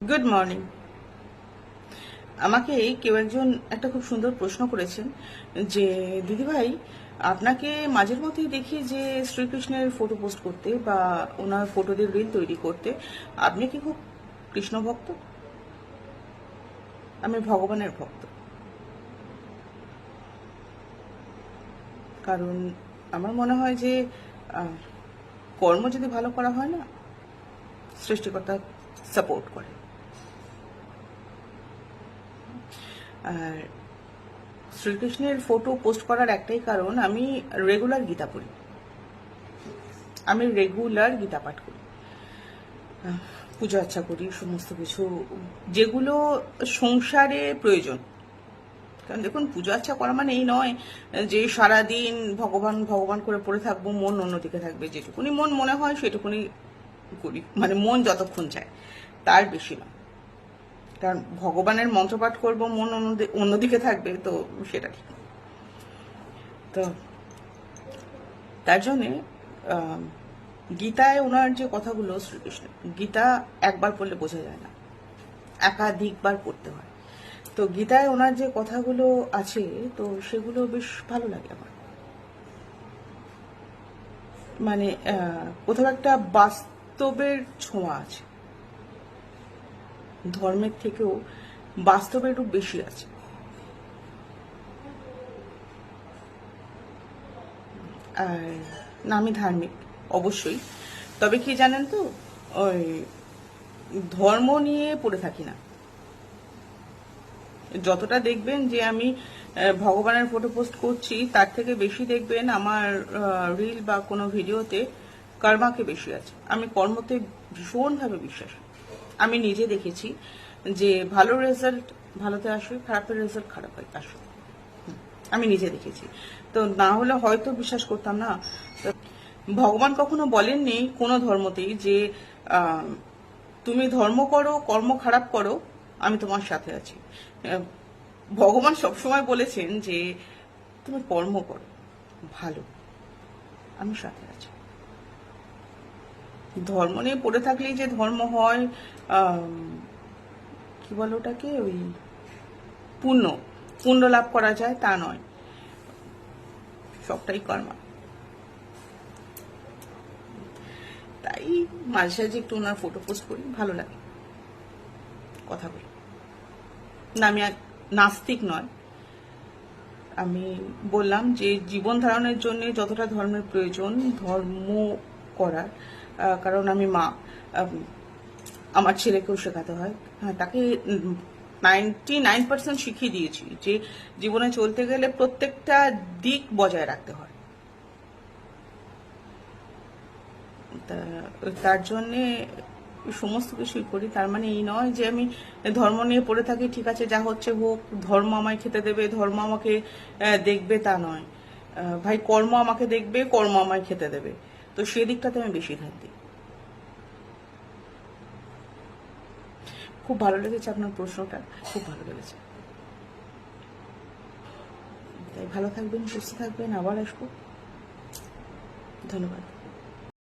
Good morning. আমাকে কেউ একজন একটা খুব সুন্দর প্রশ্ন করেছেন যে দিদিভাই, আপনাকে মাঝের মধ্যেই দেখি যে শ্রীকৃষ্ণের ফটো পোস্ট করতে বা ওনার ফটো দিয়ে রিল তৈরি করতে। আপনি কি খুব কৃষ্ণ ভক্ত? আমি ভগবানের ভক্ত। কারণ আমার মনে হয় যে কর্ম যদি ভালো করা হয় না, সৃষ্টিকর্তা সাপোর্ট করে। আর শ্রীকৃষ্ণের ফটো পোস্ট করার একটাই কারণ, আমি রেগুলার গীতা পড়ি, আমি রেগুলার গীতা পাঠ করি, পুজো আচ্ছা করি, সমস্ত কিছু যেগুলো সংসারে প্রয়োজন। কারণ দেখুন, পুজো আচ্ছা করা মানে এই নয় যে সারাদিন ভগবান ভগবান করে পড়ে থাকবো, মন অন্যদিকে থাকবে। যেটুকুনি মন মনে হয় সেটুকুনি করি, মানে মন যতক্ষণ চায়, তার বেশি না। কারণ ভগবানের মন্ত্রপাঠ করবো, মন অন্যদিকে থাকবে, তো সেটা ঠিক। তো তার জন্যে গীতায় ওনার যে কথাগুলো, শ্রীকৃষ্ণ গীতা একবার পড়লে বোঝা যায় না, একাধিকবার পড়তে হয়। তো গীতায় ওনার যে কথাগুলো আছে, তো সেগুলো বেশ ভালো লাগে আমার। মানে কোথাও একটা বাস্তবের ছোঁয়া আছে, ধর্মের থেকেও বাস্তবের একটু বেশি আছে। আর না, আমি ধার্মিক অবশ্যই, তবে কি জানেন তো, ওই ধর্ম নিয়ে পড়ে থাকি না। যতটা দেখবেন যে আমি ভগবানের ফটো পোস্ট করছি, তার থেকে বেশি দেখবেন আমার রিল বা কোনো ভিডিওতে কর্মাকে বেশি আছে। আমি কর্মতে ভীষণভাবে বিশ্বাসী। আমি নিজে দেখেছি যে ভালো রেজাল্ট ভালোতে আসে, খারাপের রেজাল্ট খারাপে আসে। আমি নিজে দেখেছি। তো না হলে হয়তো বিশ্বাস করতাম না। ভগবান কখনো বলেননি কোনো ধর্মতেই যে তুমি ধর্ম করো, কর্ম খারাপ করো, আমি তোমার সাথে আছি। ভগবান সবসময় বলেছেন যে তুমি কর্ম করো ভালো, আমি সাথে আছি। ধর্ম নিয়ে পড়ে থাকলেই যে ধর্ম হয়, কি বলে ওটাকে, ওই পুণ্য পুণ্য লাভ করা যায় তা নয়, সবটাই কর্ম। তাই মাঝে সাঝে একটু ওনার ফটো পোস্ট করি, ভালো লাগে, কথা বলি না। আমি নাস্তিক নয়, আমি বললাম যে জীবন ধারণের জন্য যতটা ধর্মের প্রয়োজন ধর্ম করার, কারণ আমি মা, আমার ছেলেকেও শেখাতে হয়। হ্যাঁ, তাকে 99% শিখিয়ে দিয়েছি যে জীবনে চলতে গেলে প্রত্যেকটা দিক বজায় রাখতে হয়। তার জন্যে সমস্ত কিছুই করি। তার মানে এই নয় যে আমি ধর্ম নিয়ে পড়ে থাকি, ঠিক আছে যা হচ্ছে হোক, ধর্ম আমায় খেতে দেবে, ধর্ম আমাকে দেখবে, তা নয় ভাই। কর্ম আমাকে দেখবে, কর্ম আমায় খেতে দেবে। তো সেদিকটাতে আমি বেশি ধ্যান দিই। খুব ভালো লেগেছে আপনার প্রশ্নটা, খুব ভালো লেগেছে। তাই ভালো থাকবেন, সুস্থ থাকবেন, আবার আসবো। ধন্যবাদ।